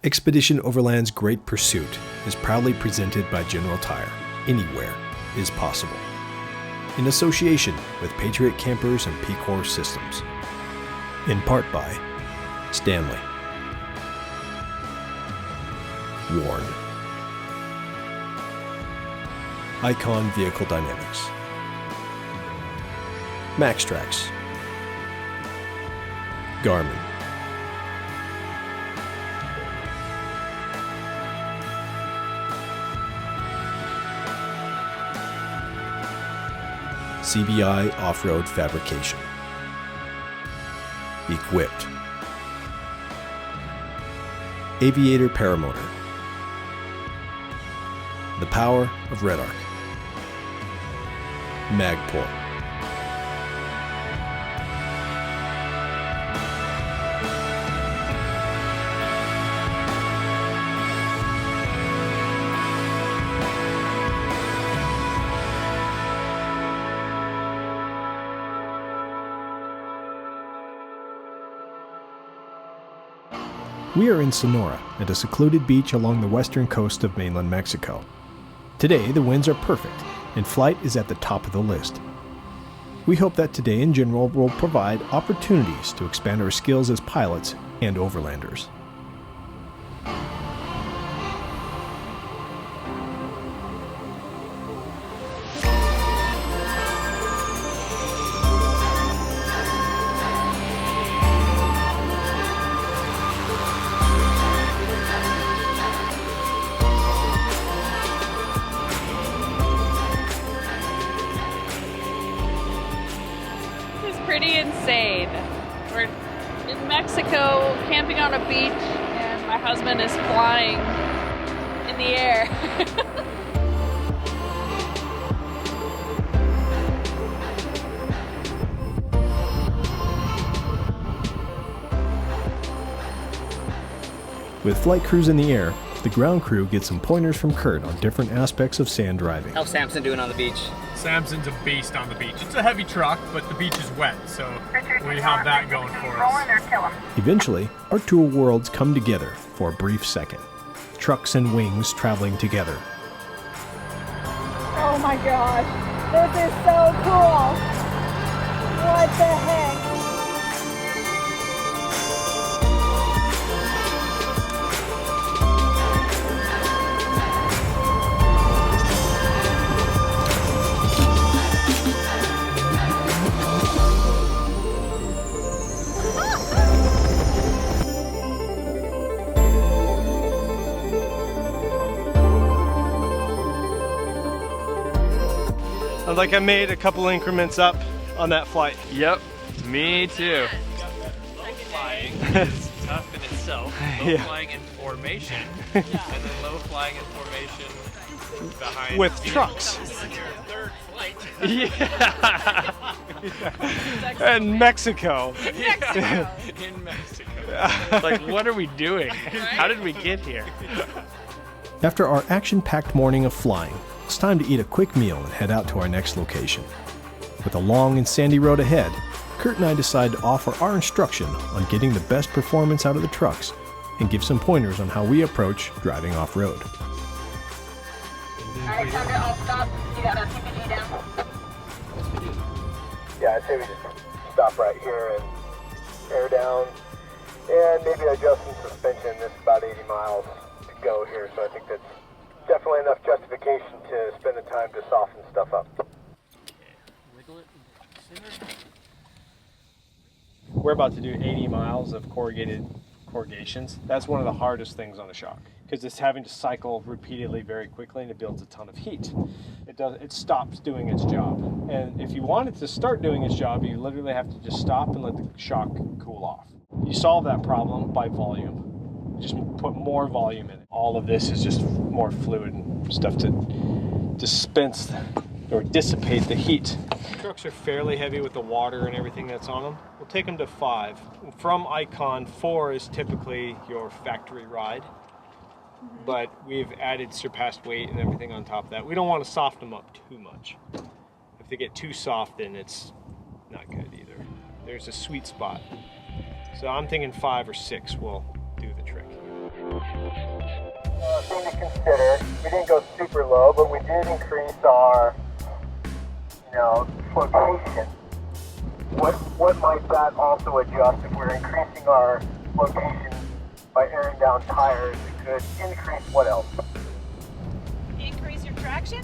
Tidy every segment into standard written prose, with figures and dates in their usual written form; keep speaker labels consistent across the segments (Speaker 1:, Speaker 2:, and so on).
Speaker 1: Expedition Overland's Great Pursuit is proudly presented by General Tire. Anywhere is possible. In association with Patriot Campers and P-Core Systems. In part by Stanley. Warn. Icon Vehicle Dynamics. Maxtrax. Garmin. CBI Off-Road Fabrication. Equipped. Aviator Paramotor. The Power of Red Arc. Magpul. We are in Sonora, at a secluded beach along the western coast of mainland Mexico. Today, the winds are perfect, and flight is at the top of the list. We hope that today in general will provide opportunities to expand our skills as pilots and overlanders.
Speaker 2: Pretty insane. We're in Mexico camping on a beach and my husband is flying in the air.
Speaker 1: With flight crews in the air, the ground crew gets some pointers from Kurt on different aspects of sand driving.
Speaker 3: How's Samson doing on the beach?
Speaker 4: Samson's a beast on the beach. It's a heavy truck, but the beach is wet, so we have that going for us.
Speaker 1: Eventually, our two worlds come together for a brief second. Trucks and wings traveling together.
Speaker 5: Oh my gosh, this is so cool. What the heck?
Speaker 6: Like I made a couple increments up on that flight.
Speaker 7: Yep, me too. Low flying is tough in itself. Low flying in formation, and then low flying in formation behind.
Speaker 6: With trucks.
Speaker 7: Third flight.
Speaker 6: Yeah. And Mexico.
Speaker 7: In Mexico. Like, what are we doing? How did we get here?
Speaker 1: After our action-packed morning of flying, it's time to eat a quick meal and head out to our next location. With a long and sandy road ahead, Kurt and I decide to offer our instruction on getting the best performance out of the trucks and give some pointers on how we approach driving off-road.
Speaker 5: Alright, Thunder, I'll stop. You got a PPG down?
Speaker 8: Yeah, I'd say we just stop right here and air down and maybe adjust some suspension. It's about 80 miles to go here, so I think that's definitely enough justification to spend the time to soften stuff up.
Speaker 6: We're about to do 80 miles of corrugations. That's one of the hardest things on a shock because it's having to cycle repeatedly very quickly and it builds a ton of heat. It stops doing its job. And if you want it to start doing its job, you literally have to just stop and let the shock cool off. You solve that problem by volume. Just put more volume in it. All of this is just more fluid and stuff to dispense or dissipate the heat. Trucks are fairly heavy with the water and everything that's on them. We'll take them to 5. From Icon, 4 is typically your factory ride, but we've added surpassed weight and everything on top of that. We don't want to soften them up too much. If they get too soft, then it's not good either. There's a sweet spot. So I'm thinking 5 or 6 will do the trick.
Speaker 8: consider, we didn't go super low, but we did increase our, flotation. What might that also adjust if we're increasing our flotation by airing down tires? It could increase what else?
Speaker 5: Increase your traction?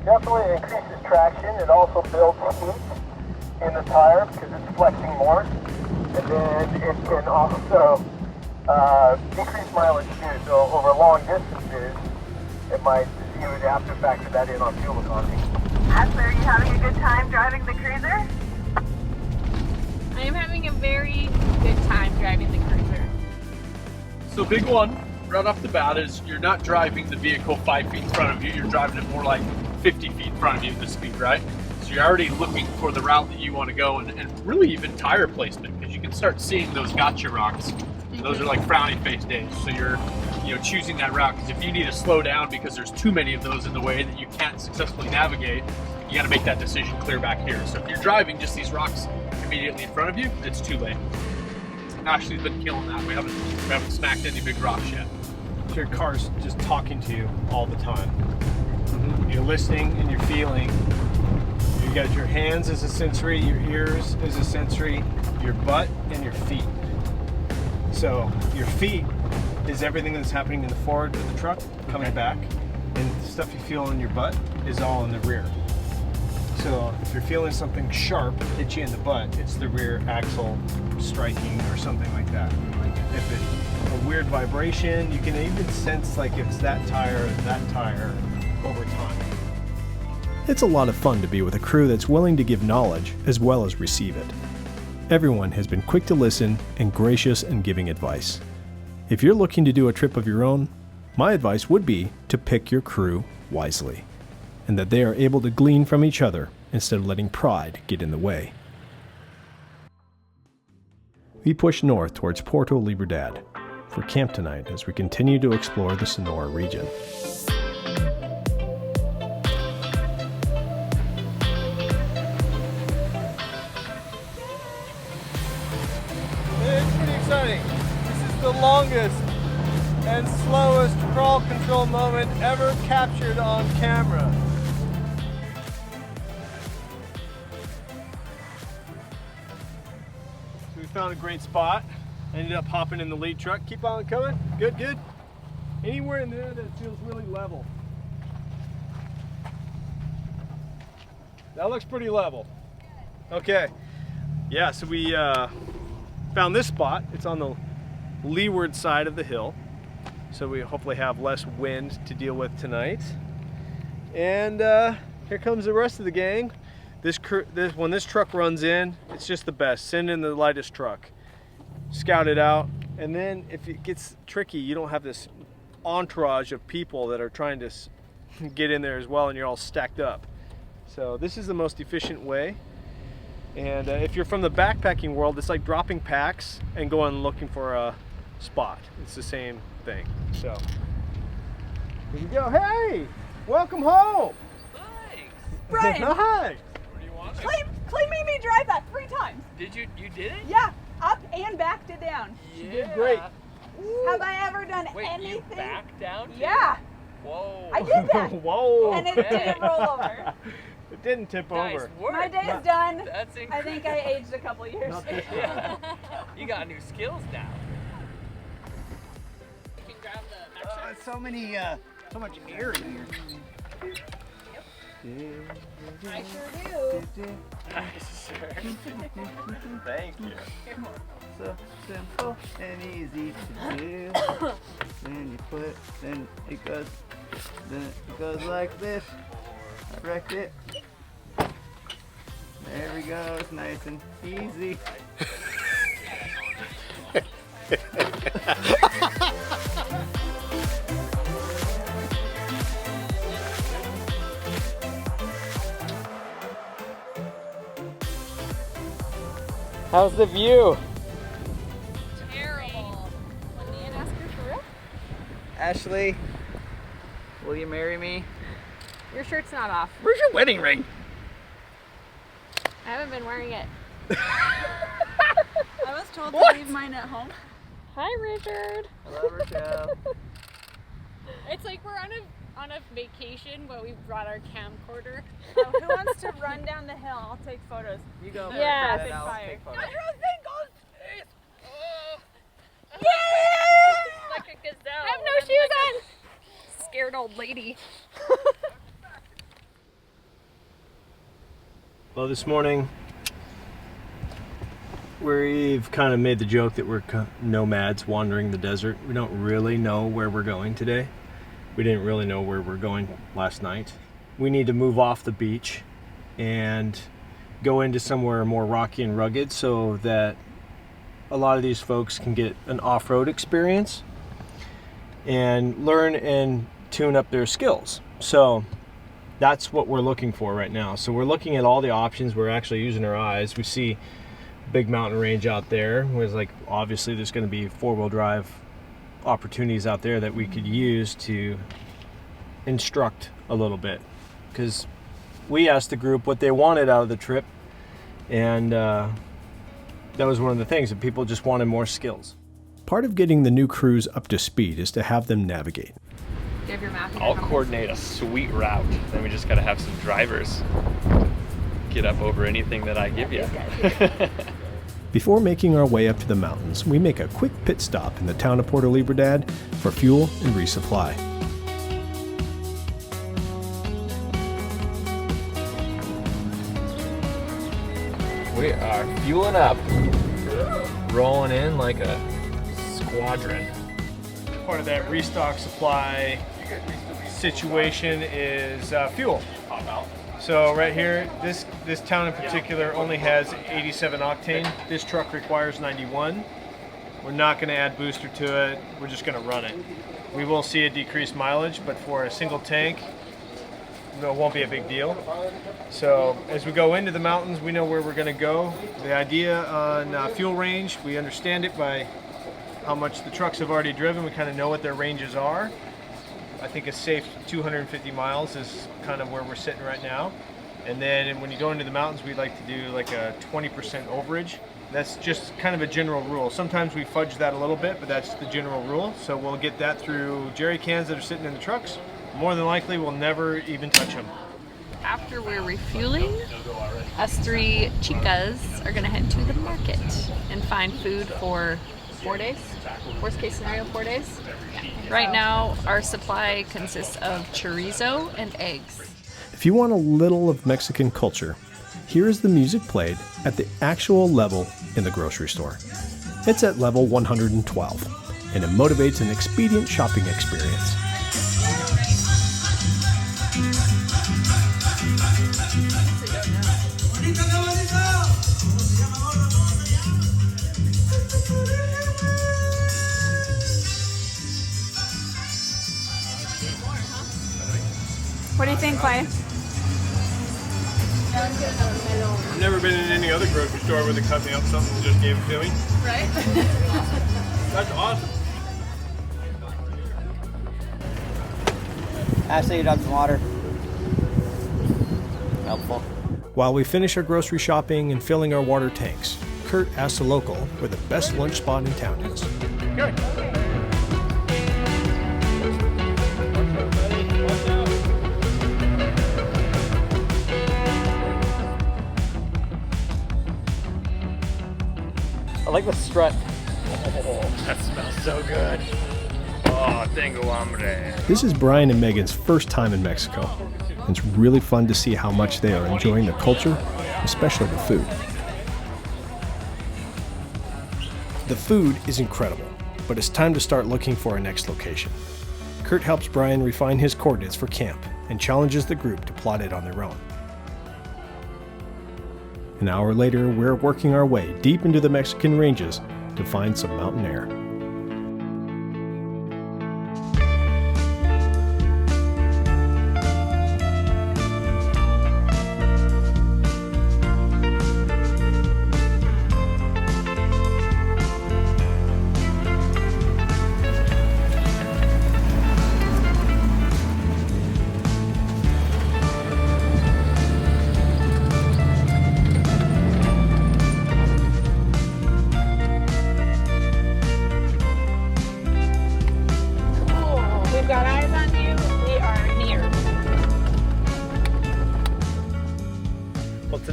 Speaker 8: Definitely increases traction. It also builds heat in the tire because it's flexing more. And then it can also decrease mileage too. So over long distances, you would have to factor that in on fuel economy.
Speaker 5: Ashley, are you having a good time driving the cruiser?
Speaker 2: I am having a very good time driving the cruiser.
Speaker 4: So big one, right off the bat, is you're not driving the vehicle 5 feet in front of you, you're driving it more like 50 feet in front of you at this speed, right? So you're already looking for the route that you want to go, and really even tire placement, because you can start seeing those gotcha rocks. Those are like frowny face days. So you're choosing that route, because if you need to slow down because there's too many of those in the way that you can't successfully navigate, you got to make that decision clear back here. So if you're driving just these rocks immediately in front of you, it's too late. Ashley's been killing that. We haven't smacked any big rocks yet.
Speaker 6: Your car's just talking to you all the time. You're listening and you're feeling. You got your hands as a sensory, your ears as a sensory, your butt and your feet. So your feet is everything that's happening in the forward of the truck coming back, and the stuff you feel in your butt is all in the rear. So if you're feeling something sharp hit you in the butt, it's the rear axle striking or something like that. If it's a weird vibration, you can even sense like it's that tire over time.
Speaker 1: It's a lot of fun to be with a crew that's willing to give knowledge as well as receive it. Everyone has been quick to listen and gracious in giving advice. If you're looking to do a trip of your own, my advice would be to pick your crew wisely, and that they are able to glean from each other instead of letting pride get in the way. We push north towards Puerto Libertad for camp tonight as we continue to explore the Sonora region.
Speaker 6: It's pretty exciting. This is the longest and slowest crawl control moment ever captured on camera. So we found a great spot. Ended up hopping in the lead truck. Keep on coming. Good, good. Anywhere in there that feels really level. That looks pretty level. Okay. Yeah, so we found this spot. It's on the leeward side of the hill. So we hopefully have less wind to deal with tonight. And here comes the rest of the gang. When this truck runs in, it's just the best. Send in the lightest truck. Scout it out, and then if it gets tricky, you don't have this entourage of people that are trying to get in there as well, and you're all stacked up. So this is the most efficient way. And if you're from the backpacking world, it's like dropping packs and going looking for a spot. It's the same thing. So here you go. Hey, welcome home.
Speaker 7: Thanks.
Speaker 5: Brian,
Speaker 6: Hi.
Speaker 7: Where do you want me?
Speaker 5: Clay made me drive that 3 times.
Speaker 7: Did you did it?
Speaker 5: Yeah, up and back to down.
Speaker 7: She
Speaker 6: did great.
Speaker 5: Have I ever done
Speaker 7: Wait,
Speaker 5: anything?
Speaker 7: you back down? Too?
Speaker 5: Yeah,
Speaker 7: Whoa.
Speaker 5: I did that.
Speaker 6: Whoa.
Speaker 5: And it didn't roll over.
Speaker 6: It didn't tip
Speaker 7: Nice
Speaker 6: over.
Speaker 7: work.
Speaker 5: My day is done.
Speaker 7: That's incredible.
Speaker 5: I think I aged a couple years.
Speaker 7: Yeah. You got new skills now.
Speaker 2: You can grab the
Speaker 3: So much air in here.
Speaker 5: I sure do.
Speaker 7: Thank you.
Speaker 3: So simple and easy to do. Then it goes like this. I wrecked it. There we go. It's nice and easy.
Speaker 6: How's the view?
Speaker 2: terrible. When Ian asked her for real?
Speaker 3: Ashley, will you marry me?
Speaker 2: Your shirt's not off.
Speaker 3: Where's your wedding ring?
Speaker 2: I haven't been wearing it.
Speaker 5: I was told to leave mine at home.
Speaker 2: Hi, Richard.
Speaker 3: Hello, Rochelle.
Speaker 2: like we're on a vacation, but we brought our camcorder.
Speaker 5: Who wants to run down the hill? I'll take photos.
Speaker 3: You go.
Speaker 2: Yeah.
Speaker 3: Rapid fire.
Speaker 2: Like a gazelle. I have no shoes on. Scared old lady.
Speaker 1: Well, this morning we've kind of made the joke that we're nomads wandering the desert. We don't really know where we're going today. We didn't really know where we're going last night. We need to move off the beach and go into somewhere more rocky and rugged so that a lot of these folks can get an off-road experience and learn and tune up their skills. So that's what we're looking for right now. So we're looking at all the options. We're actually using our eyes. We see big mountain range out there. Whereas, like, obviously there's going to be four-wheel drive opportunities out there that we could use to instruct a little bit, because we asked the group what they wanted out of the trip, and that was one of the things, that people just wanted more skills. Part of getting the new crews up to speed is to have them navigate.
Speaker 5: Do you have your map?
Speaker 7: I'll coordinate a sweet route. Then we just gotta have some drivers get up over anything that I give you.
Speaker 1: Before making our way up to the mountains, we make a quick pit stop in the town of Puerto Libertad for fuel and resupply.
Speaker 7: We are fueling up, rolling in like a squadron.
Speaker 6: Part of that restock supply situation is fuel. So right here, this town in particular only has 87 octane. This truck requires 91. We're not going to add booster to it. We're just going to run it. We will see a decreased mileage, but for a single tank, it won't be a big deal. So as we go into the mountains, we know where we're going to go. The idea on fuel range, we understand it by how much the trucks have already driven. We kind of know what their ranges are. I think a safe 250 miles is kind of where we're sitting right now. And then when you go into the mountains, we like to do like a 20% overage. That's just kind of a general rule. Sometimes we fudge that a little bit, but that's the general rule. So we'll get that through jerry cans that are sitting in the trucks. More than likely, we'll never even touch them.
Speaker 2: After we're refueling, us three chicas are gonna head to the market and find food for 4 days. Worst case scenario, 4 days. Right now, our supply consists of chorizo and eggs.
Speaker 1: If you want a little of Mexican culture, here is the music played at the actual level in the grocery store. It's at level 112, and it motivates an expedient shopping experience.
Speaker 5: What do you think, Clay?
Speaker 6: I've never been in any other grocery store where they cut me up something and just gave it to me.
Speaker 2: Right?
Speaker 6: That's awesome.
Speaker 3: Ashley, you dropped some water. Helpful.
Speaker 1: While we finish our grocery shopping and filling our water tanks, Kurt asks a local where the best lunch spot in town is.
Speaker 6: Good.
Speaker 7: I like the strut. Oh, that smells so good. Oh, tengo hambre.
Speaker 1: This is Brian and Megan's first time in Mexico. And it's really fun to see how much they are enjoying the culture, especially the food. The food is incredible, but it's time to start looking for our next location. Kurt helps Brian refine his coordinates for camp and challenges the group to plot it on their own. An hour later, we're working our way deep into the Mexican ranges to find some mountain air.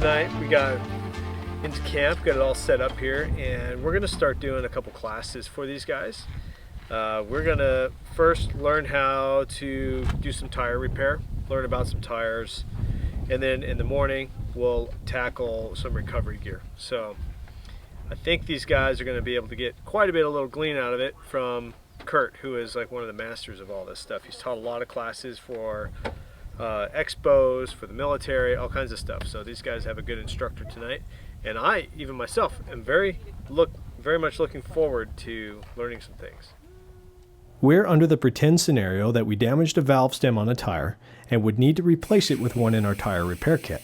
Speaker 1: tonight. We got into camp, got it all set up here, and we're gonna start doing a couple classes for these guys. We're gonna first learn how to do some tire repair, learn about some tires, and then in the morning we'll tackle some recovery gear. So I think these guys are gonna be able to get quite a bit of little glean out of it from Kurt, who is like one of the masters of all this stuff. He's taught a lot of classes for expos, for the military, all kinds of stuff. So these guys have a good instructor tonight, and I, even myself, am very much looking forward to learning some things. We're under the pretend scenario that we damaged a valve stem on a tire and would need to replace it with one in our tire repair kit.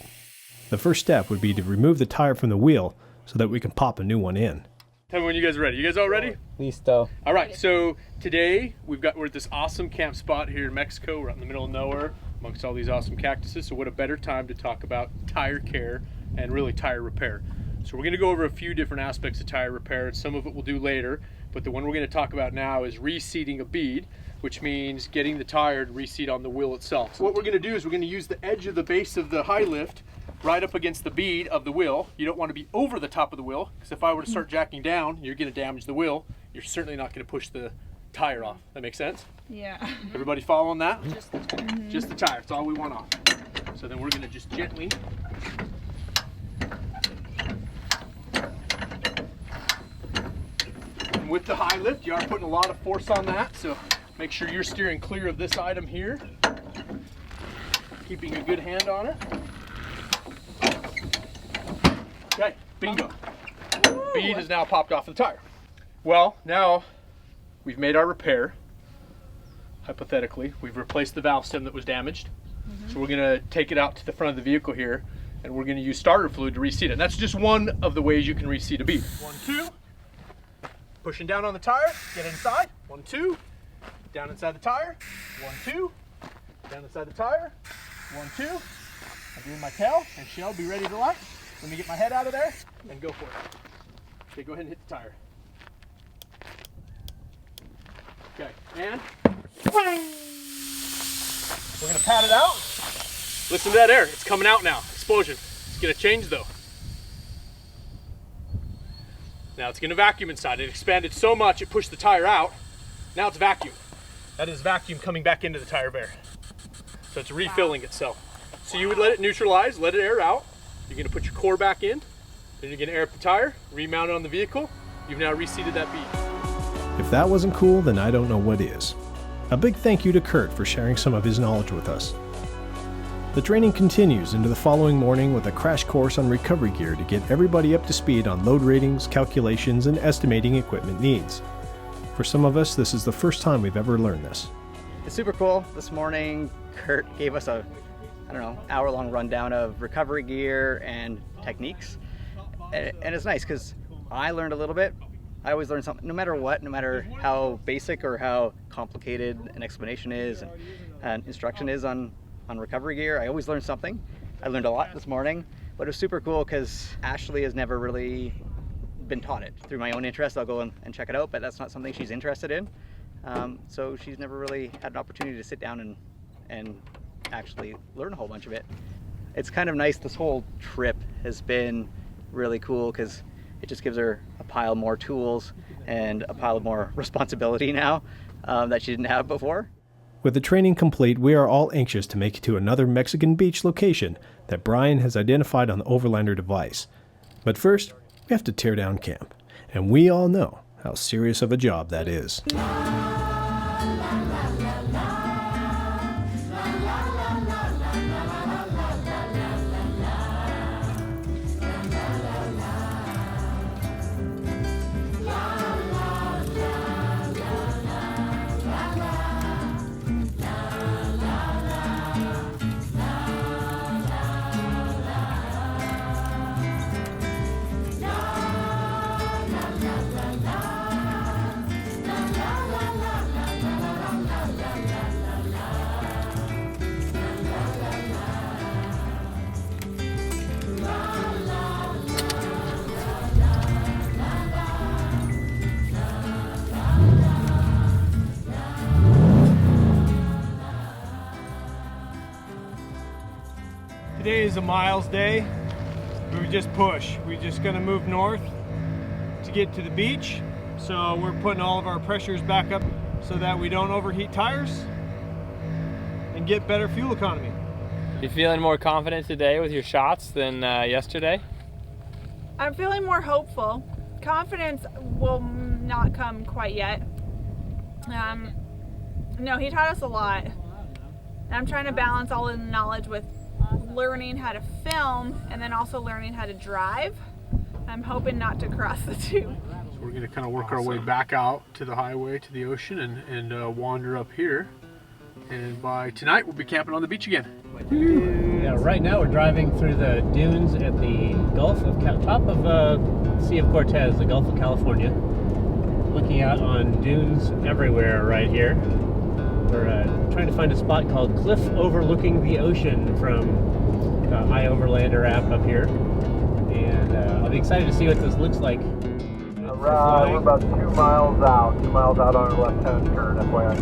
Speaker 1: The first step would be to remove the tire from the wheel so that we can pop a new one in.
Speaker 4: Tell me when you guys are ready. You guys all ready?
Speaker 3: Listo.
Speaker 4: All right, so today we're at this awesome camp spot here in Mexico. We're out in the middle of nowhere amongst all these awesome cactuses. So what a better time to talk about tire care and really tire repair. So we're gonna go over a few different aspects of tire repair, and some of it we'll do later, but the one we're gonna talk about now is reseeding a bead, which means getting the tire to reseed on the wheel itself. So what we're gonna do is we're gonna use the edge of the base of the high lift right up against the bead of the wheel. You don't wanna be over the top of the wheel, because if I were to start jacking down, you're gonna damage the wheel. You're certainly not gonna push the tire off. That makes sense?
Speaker 2: Yeah.
Speaker 4: Everybody following that?
Speaker 2: Just the tire.
Speaker 4: Just the tire, that's all we want off. So then we're gonna just gently and with the high lift, you are putting a lot of force on that, so make sure you're steering clear of this item here, keeping a good hand on it. Okay, bingo. Bead has now popped off the tire. Well, now we've made our repair. Hypothetically, we've replaced the valve stem that was damaged. So we're gonna take it out to the front of the vehicle here, and we're gonna use starter fluid to reseed it. And that's just one of the ways you can reseed a bead. 1, 2, pushing down on the tire, get inside. 1, 2, down inside the tire. 1, 2, down inside the tire. 1, 2, I'm doing my tail, and she'll be ready to launch. Let me get my head out of there and go for it. Okay, go ahead and hit the tire. Okay, and we're gonna pat it out. Listen to that air, it's coming out now, explosion. It's gonna change though. Now it's gonna vacuum inside. It expanded so much, it pushed the tire out. Now it's vacuum. That is vacuum coming back into the tire bear. So it's refilling itself. So you would let it neutralize, let it air out. You're gonna put your core back in, then you're gonna air up the tire, remount it on the vehicle. You've now reseeded that bead.
Speaker 1: If that wasn't cool, then I don't know what is. A big thank you to Kurt for sharing some of his knowledge with us. The training continues into the following morning with a crash course on recovery gear to get everybody up to speed on load ratings, calculations, and estimating equipment needs. For some of us, this is the first time we've ever learned this.
Speaker 3: It's super cool. This morning, Kurt gave us a, hour-long rundown of recovery gear and techniques. And it's nice because I learned a little bit. I always learn something, no matter what, no matter how basic or how complicated an explanation is and instruction is on recovery gear. I always learn something. I learned a lot this morning, but it was super cool because Ashley has never really been taught it. Through my own interest, I'll go and check it out, but that's not something she's interested in. So she's never really had an opportunity to sit down and actually learn a whole bunch of it. It's kind of nice. This whole trip has been really cool because it just gives her a pile more tools and a pile of more responsibility now that she didn't have before.
Speaker 1: With the training complete, we are all anxious to make it to another Mexican beach location that Brian has identified on the Overlander device. But first, we have to tear down camp, and we all know how serious of a job that is. Today is a miles day.
Speaker 6: we just push. We're just gonna move north to get to the beach. So we're putting all of our pressures back up so that we don't overheat tires and get better fuel economy.
Speaker 7: You feeling more confident today with your shots than yesterday?
Speaker 5: I'm feeling more hopeful. Confidence will not come quite yet. No, he taught us a lot. And I'm trying to balance all the knowledge with learning how to film and then also learning how to drive. I'm hoping not to cross the two.
Speaker 4: So we're going to kind of work our way back out to the highway, to the ocean, and wander up here. And by tonight, we'll be camping on the beach again.
Speaker 9: Yeah, right now we're driving through the dunes at the Gulf of top of Sea of Cortez, the Gulf of California. Looking out on dunes everywhere right here. We're trying to find a spot called Cliff Overlooking the Ocean from Overlander app up here. And I'll be excited to see what this looks like.
Speaker 8: We're about 2 miles out. 2 miles out on our left-hand turn, FYI.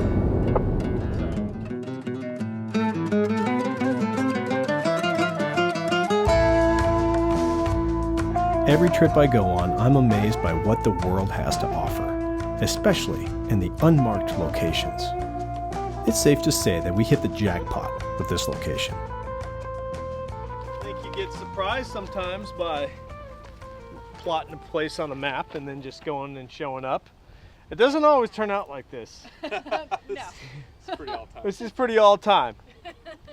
Speaker 1: Every trip I go on, I'm amazed by what the world has to offer, especially in the unmarked locations. It's safe to say that we hit the jackpot with this location.
Speaker 6: I think you get surprised sometimes by plotting a place on a map and then just going and showing up. It doesn't always turn out like this.
Speaker 2: No.
Speaker 4: It's pretty all time.
Speaker 6: This is pretty all time,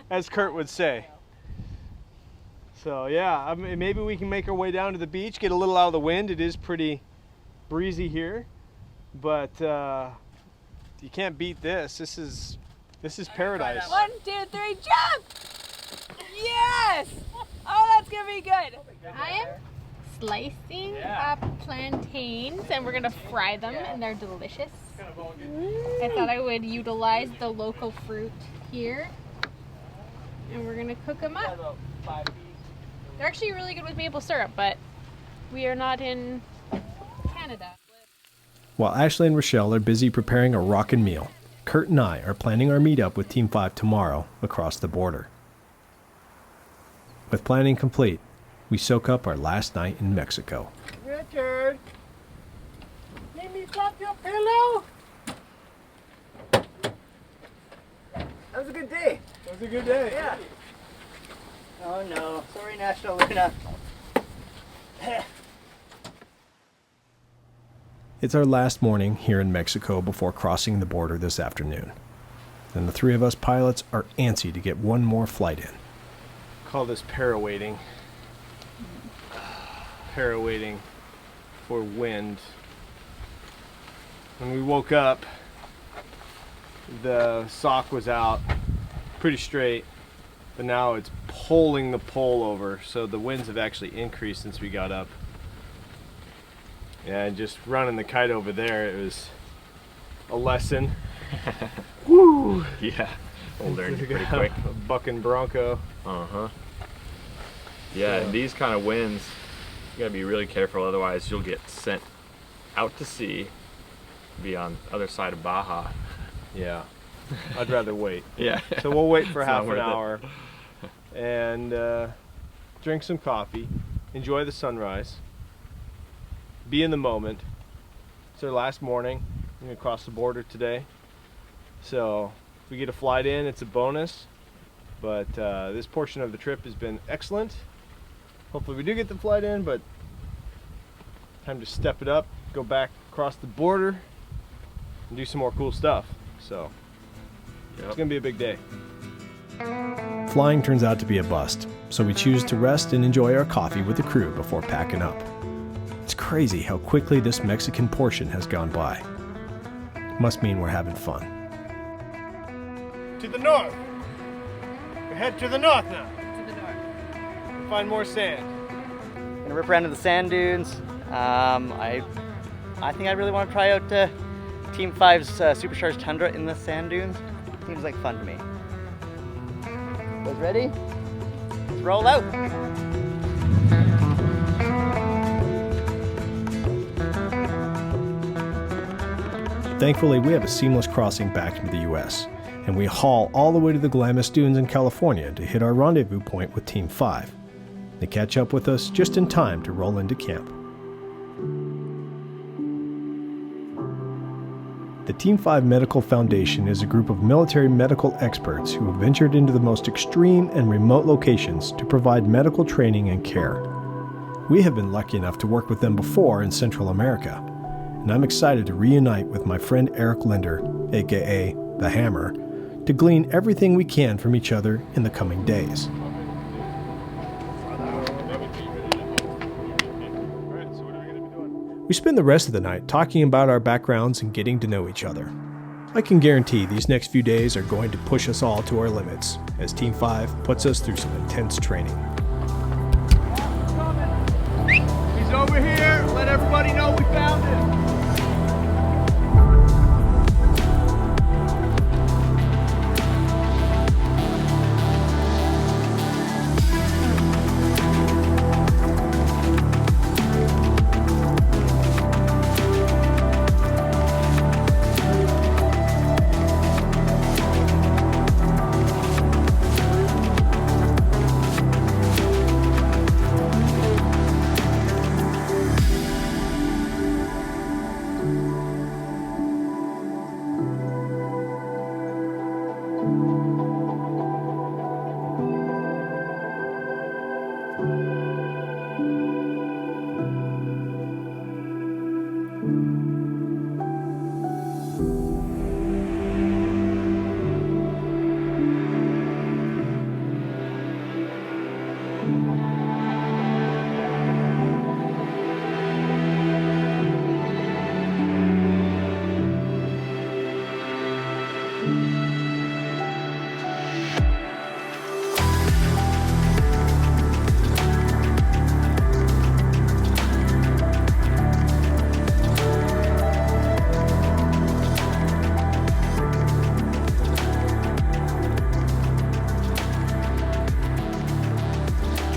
Speaker 6: as Kurt would say. So yeah, I mean, maybe we can make our way down to the beach, get a little out of the wind. It is pretty breezy here, but you can't beat this. This is paradise.
Speaker 5: 1, 2, 3, jump! Yes! Oh, that's gonna be good.
Speaker 2: I am slicing up plantains and we're gonna fry them and they're delicious. I thought I would utilize the local fruit here and we're gonna cook them up. They're actually really good with maple syrup, but we are not in Canada.
Speaker 1: While Ashley and Rochelle are busy preparing a rockin' meal, Kurt and I are planning our meetup with Team 5 tomorrow across the border. With planning complete, we soak up our last night in Mexico.
Speaker 8: Richard, let me drop your pillow. That was a good day.
Speaker 6: It was a good day.
Speaker 8: Yeah. Oh no, sorry National Luna.
Speaker 1: It's our last morning here in Mexico before crossing the border this afternoon. And the three of us pilots are antsy to get one more flight in.
Speaker 6: Call this para-waiting. Para-waiting for wind. When we woke up, the sock was out pretty straight, but now it's pulling the pole over, so the winds have actually increased since we got up. And just running the kite over there, it was a lesson. Woo!
Speaker 10: Yeah, we'll learn pretty quick.
Speaker 6: A bucking bronco.
Speaker 10: Uh-huh. Yeah, and these kind of winds, you gotta be really careful, otherwise you'll get sent out to sea, be on the other side of Baja.
Speaker 6: Yeah, I'd rather wait.
Speaker 10: Yeah.
Speaker 6: So we'll wait for
Speaker 10: It's
Speaker 6: half
Speaker 10: not
Speaker 6: an
Speaker 10: worth it.
Speaker 6: hour and drink some coffee, enjoy the sunrise, be in the moment. It's our last morning. We're gonna cross the border today. So if we get a flight in, it's a bonus. But this portion of the trip has been excellent. Hopefully we do get the flight in, but time to step it up, go back across the border, and do some more cool stuff. So it's gonna be a big day.
Speaker 1: Flying turns out to be a bust, so we choose to rest and enjoy our coffee with the crew before packing up. It's crazy how quickly this Mexican portion has gone by. Must mean we're having fun.
Speaker 6: To the north. We head to the north now. To the north. Find more sand.
Speaker 3: Gonna rip around to the sand dunes. I think I really want to try out Team 5's Supercharged Tundra in the sand dunes. Seems like fun to me. Guys ready? Let's roll out.
Speaker 1: Thankfully, we have a seamless crossing back into the US, and we haul all the way to the Glamis Dunes in California to hit our rendezvous point with Team 5. They catch up with us just in time to roll into camp. The Team 5 Medical Foundation is a group of military medical experts who have ventured into the most extreme and remote locations to provide medical training and care. We have been lucky enough to work with them before in Central America, and I'm excited to reunite with my friend Eric Linder, aka The Hammer, to glean everything we can from each other in the coming days. We spend the rest of the night talking about our backgrounds and getting to know each other. I can guarantee these next few days are going to push us all to our limits, as Team 5 puts us through some intense training.
Speaker 4: He's over here. Let everybody know we found him.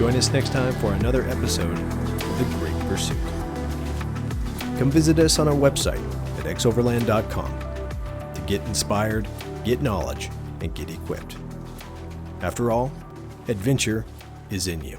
Speaker 1: Join us next time for another episode of The Great Pursuit. Come visit us on our website at xoverland.com to get inspired, get knowledge, and get equipped. After all, adventure is in you.